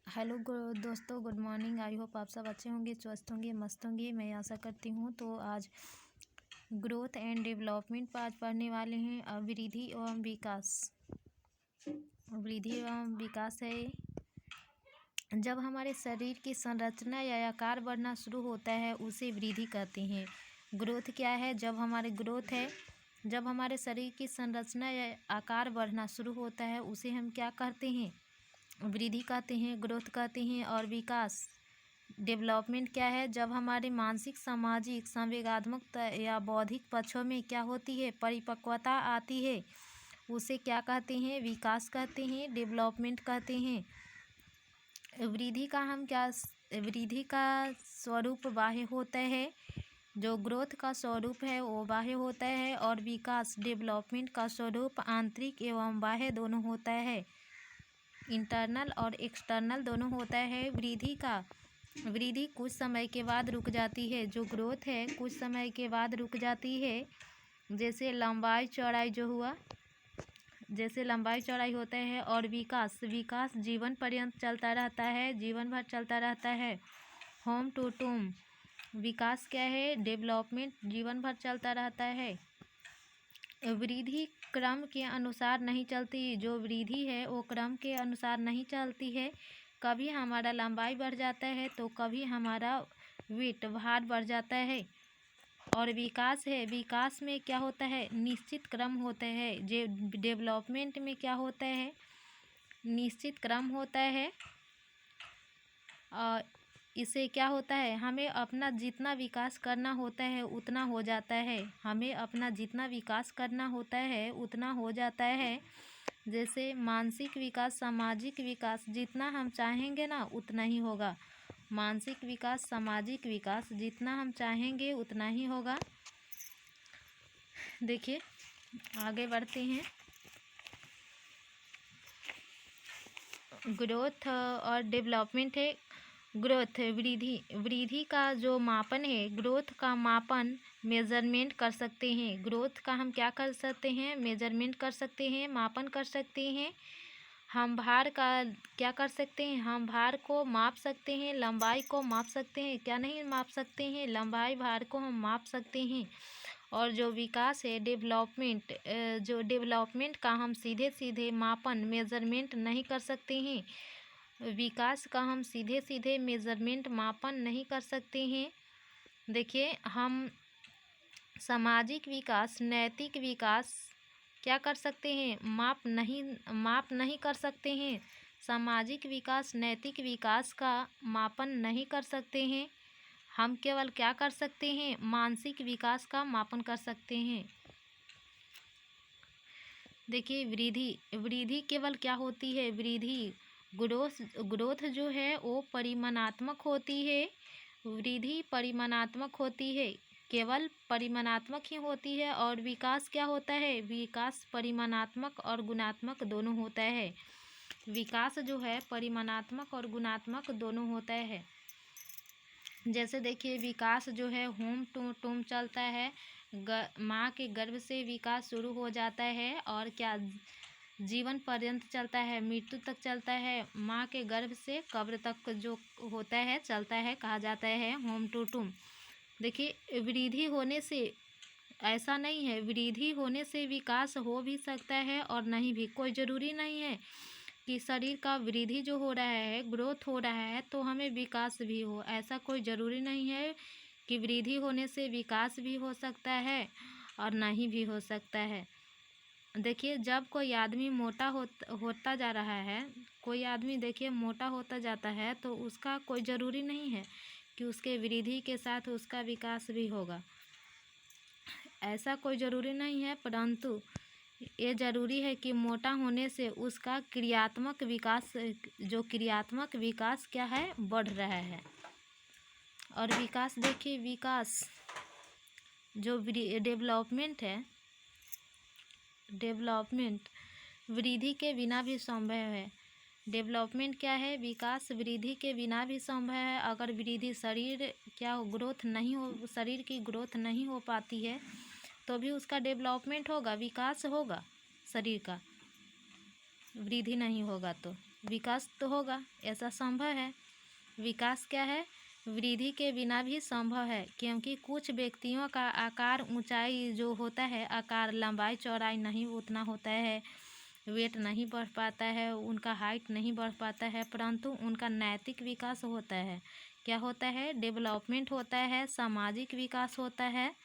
Hello दोस्तों, good morning. I hope आप सब अच्छे होंगे, स्वस्थ होंगे, मस्त होंगे, मैं आशा करती हूँ। तो आज ग्रोथ एंड डेवलपमेंट पर आज पढ़ने वाले हैं। वृद्धि एवं विकास। वृद्धि एवं विकास है जब हमारे शरीर की संरचना या आकार बढ़ना शुरू होता है, उसे वृद्धि कहते हैं। ग्रोथ क्या है? जब हमारे शरीर की संरचना या आकार बढ़ना शुरू होता है, उसे हम क्या कहते हैं? वृद्धि कहते हैं, ग्रोथ कहते हैं। और विकास डेवलपमेंट क्या है? जब हमारे मानसिक, सामाजिक, संवेगात्मक या बौद्धिक पक्षों में क्या होती है? परिपक्वता आती है, उसे क्या कहते हैं? विकास कहते हैं, डेवलपमेंट कहते हैं। वृद्धि का स्वरूप बाह्य होता है। जो ग्रोथ का स्वरूप है वो बाह्य होता है, और विकास डेवलपमेंट का स्वरूप आंतरिक एवं बाह्य दोनों होता है। इंटरनल और एक्सटर्नल दोनों होता है। वृद्धि कुछ समय के बाद रुक जाती है। जो ग्रोथ है कुछ समय के बाद रुक जाती है। जैसे लंबाई चौड़ाई होता है। और विकास जीवन पर्यंत चलता रहता है, जीवन भर चलता रहता है। होम टू टूम विकास क्या है? डेवलपमेंट जीवन भर चलता रहता है। वृद्धि क्रम के अनुसार नहीं चलती। जो वृद्धि है वो क्रम के अनुसार नहीं चलती है। कभी हमारा लंबाई बढ़ जाता है तो कभी हमारा वेट भार बढ़ जाता है। और विकास में क्या होता है? निश्चित क्रम होता है। जो डेवलपमेंट में क्या होता है? निश्चित क्रम होता है। और इससे क्या होता है? हमें अपना जितना विकास करना होता है उतना हो जाता है। उतना हो जाता है। जैसे मानसिक विकास, सामाजिक विकास जितना हम चाहेंगे ना उतना ही होगा। मानसिक विकास, सामाजिक विकास जितना हम चाहेंगे उतना ही होगा। देखिए आगे बढ़ते हैं। ग्रोथ और डेवलपमेंट है। ग्रोथ वृद्धि का जो मापन है, ग्रोथ का मापन मेजरमेंट कर सकते हैं। ग्रोथ का हम क्या कर सकते हैं? मेजरमेंट कर सकते हैं, मापन कर सकते हैं। हम भार का क्या कर सकते हैं? हम भार को माप सकते हैं, लंबाई को माप सकते हैं। क्या नहीं माप सकते हैं? लंबाई, भार को हम माप सकते हैं। और जो विकास है, डेवलपमेंट का हम सीधे सीधे मापन, मेजरमेंट नहीं कर सकते हैं। विकास का हम सीधे सीधे मेजरमेंट, मापन नहीं कर सकते हैं। देखिए, हम सामाजिक विकास, नैतिक विकास क्या कर सकते हैं? माप नहीं कर सकते हैं। सामाजिक विकास, नैतिक विकास का मापन नहीं कर सकते हैं। हम केवल क्या कर सकते हैं? मानसिक विकास का मापन कर सकते हैं। देखिए, वृद्धि केवल क्या होती है? ग्रोथ जो है वो परिमाणात्मक होती है। वृद्धि परिमाणात्मक होती है, केवल परिमाणात्मक ही होती है। और विकास क्या होता है? विकास परिमाणात्मक और गुणात्मक दोनों होता है। विकास जो है परिमाणात्मक और गुणात्मक दोनों होता है। जैसे देखिए, विकास जो है होम टू टूम चलता है। माँ के गर्भ से विकास शुरू हो जाता है और क्या जीवन पर्यंत चलता है, मृत्यु तक चलता है। माँ के गर्भ से कब्र तक जो होता है चलता है, कहा जाता है होम टू टूम। देखिए, वृद्धि होने से ऐसा नहीं है, वृद्धि होने से विकास हो भी सकता है और नहीं भी। कोई ज़रूरी नहीं है कि शरीर का वृद्धि जो हो रहा है, ग्रोथ हो रहा है तो हमें विकास भी हो। ऐसा कोई ज़रूरी नहीं है कि वृद्धि होने से विकास भी हो सकता है और नहीं भी हो सकता है। देखिए, जब कोई आदमी मोटा होता जा रहा है, कोई आदमी देखिए मोटा होता जाता है, तो उसका कोई ज़रूरी नहीं है कि उसके वृद्धि के साथ उसका विकास भी होगा। ऐसा कोई ज़रूरी नहीं है, परंतु ये ज़रूरी है कि मोटा होने से उसका क्रियात्मक विकास क्या है? बढ़ रहा है। और विकास देखिए, जो डेवलपमेंट है, डेवलपमेंट वृद्धि के बिना भी संभव है। डेवलपमेंट क्या है? विकास वृद्धि के बिना भी संभव है। अगर वृद्धि शरीर की ग्रोथ नहीं हो पाती है तो भी उसका डेवलपमेंट होगा, विकास होगा। शरीर का वृद्धि नहीं होगा तो विकास तो होगा, ऐसा संभव है। विकास क्या है? वृद्धि के बिना भी संभव है, क्योंकि कुछ व्यक्तियों का आकार ऊंचाई जो होता है, आकार लंबाई चौड़ाई नहीं उतना होता है, वेट नहीं बढ़ पाता है, उनका हाइट नहीं बढ़ पाता है, परंतु उनका नैतिक विकास होता है। क्या होता है? डेवलपमेंट होता है, सामाजिक विकास होता है,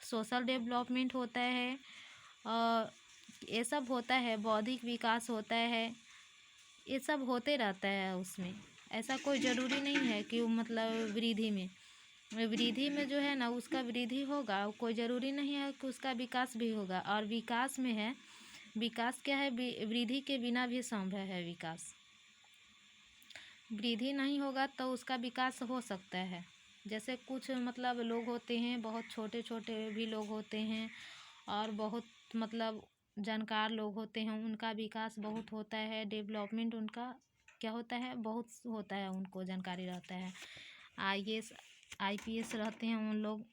सोशल डेवलपमेंट होता है, और ये सब होता है, बौद्धिक विकास होता है, ये सब होते रहता है उसमें। ऐसा कोई ज़रूरी नहीं है कि वो मतलब वृद्धि में जो है ना उसका वृद्धि होगा, कोई ज़रूरी नहीं है कि उसका विकास भी होगा। और विकास में है, विकास क्या है? वृद्धि के बिना भी संभव है विकास। वृद्धि नहीं होगा तो उसका विकास हो सकता है। जैसे कुछ मतलब लोग होते हैं, बहुत छोटे छोटे भी लोग होते हैं, और बहुत मतलब जानकार लोग होते हैं, उनका विकास बहुत होता है, डेवलपमेंट उनका क्या होता है? बहुत होता है, उनको जानकारी रहता है। IAS IPS रहते हैं उन लोग।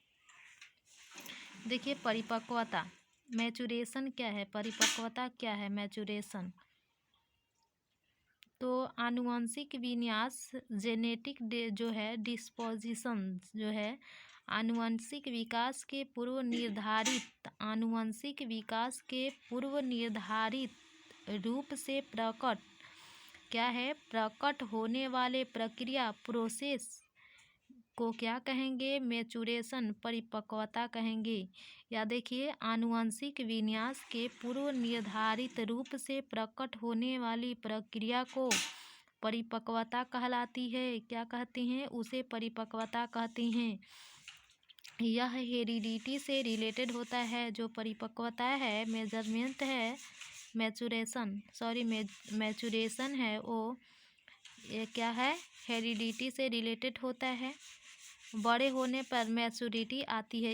देखिए परिपक्वता, मैचुरेशन क्या है? परिपक्वता क्या है? मैचुरेशन तो आनुवंशिक विन्यास, जो है डिस्पोजिशन जो है, आनुवंशिक विकास के पूर्व निर्धारित आनुवंशिक विकास के पूर्व निर्धारित रूप से क्या है? प्रकट होने वाले प्रक्रिया, प्रोसेस को क्या कहेंगे? मैचुरेशन, परिपक्वता कहेंगे। या देखिए, आनुवंशिक विन्यास के पूर्व निर्धारित रूप से प्रकट होने वाली प्रक्रिया को परिपक्वता कहलाती है। क्या कहते हैं? उसे परिपक्वता कहते हैं। यह हेरिडिटी से रिलेटेड होता है। जो परिपक्वता है, मेजरमेंट है, मैचुरेशन है, वो ये क्या है? हेरिडिटी से रिलेटेड होता है। बड़े होने पर मैच्योरिटी आती है।